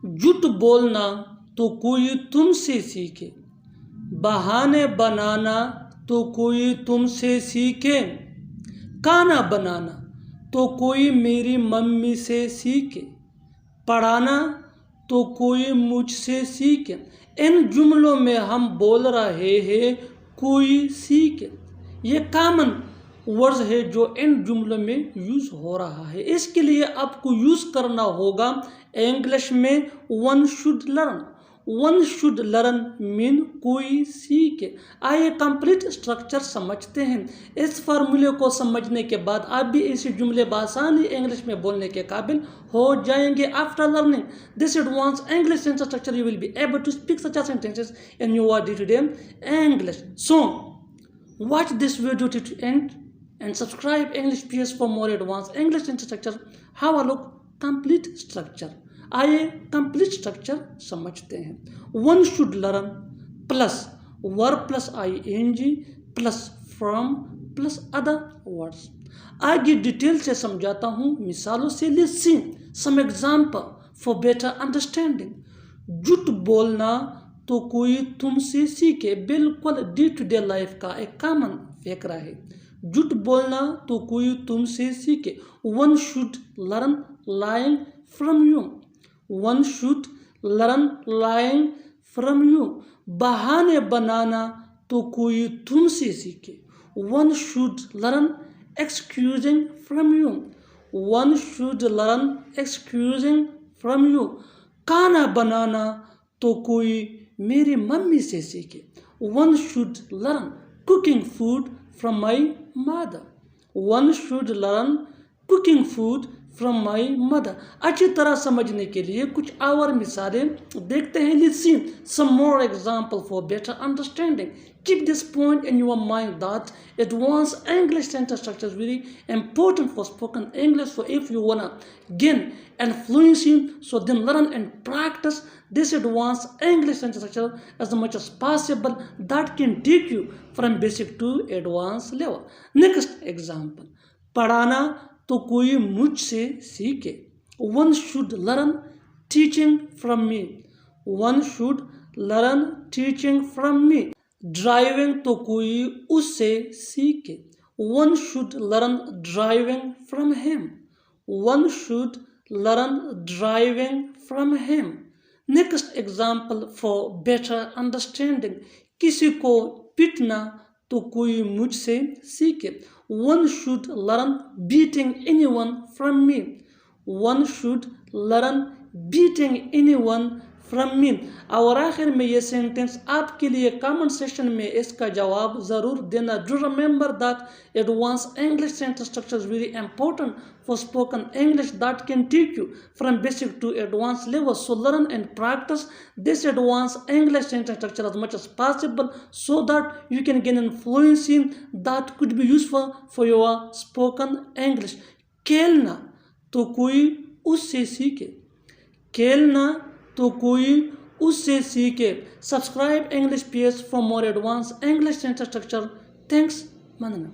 झूठ बोलना तो कोई तुमसे सीखे, बहाने बनाना तो कोई तुमसे सीखे, खाना बनाना तो कोई मेरी मम्मी से सीखे, पढ़ाना तो कोई मुझसे सीखे। इन जुमलों में हम बोल रहे हैं कोई सीखे। ये कॉमन वर्ड्स है जो इन जुमलों में यूज हो रहा है। इसके लिए आपको यूज करना होगा इंग्लिश में one should learn. One should learn mean कोई सीखे। आइए कंप्लीट स्ट्रक्चर समझते हैं। इस फार्मूले को समझने के बाद आप भी इस जुमले बासानी इंग्लिश में बोलने के काबिल हो जाएंगे। After learning this advance English sentence structure you will be able to speak such sentences in your day to day English. So watch this video to end and subscribe English PS for more advanced English sentence structure. Have a look complete structure. आइए complete structure समझते हैं। One should learn plus verb plus ing plus from plus other words. आगे detail से समझाता हूँ मिसालों से। Listen some example for better understanding. झूठ बोलना तो कोई तुमसे सीखे बिल्कुल डे टू डे लाइफ का एक कॉमन फैक्टर है। झूठ बोलना तो कोई तुमसे सीखे। One should learn lying from you. One should learn lying from you. बहाने बनाना तो कोई तुमसे सीखे। One should learn excusing from you. One should learn excusing from you. खाना बनाना तो कोई मेरी मम्मी से सीखे। One should learn cooking food from my mother. One should learn cooking food from my mother. अच्छी तरह समझने के लिए कुछ और मिसालें देखते हैं। Listen some more example for better understanding. Keep this point in your mind that advanced English sentence structure is very important for spoken English. So if you wanna gain and fluency, so then learn and practice this advanced English sentence structure as much as possible. That can take you from basic to advanced level. Next example, पढ़ाना तो कोई मुझसे सीखे। One should learn teaching from me. One should learn teaching from me. Driving तो कोई उससे सीखे। One should learn driving from him. One should learn driving from him. Next example for better understanding. किसी को पीटना तो कोई मुझसे सीखे। One should learn beating anyone from me. One should learn beating anyone from me. और आखिर में ये सेंटेंस आपके लिए कमेंट सेक्शन में इसका जवाब ज़रूर देना। Do remember that advance English sentence structure is very important for spoken English that can take you from basic to advance level. So learn and practice this advance English sentence structure as much as possible so that you can gain fluency that could be useful for your spoken English. खेलना तो कोई उससे सीखे। खेलना तो कोई उससे सीखे। Subscribe English PS for more advanced English sentence structure. Thanks, Manana.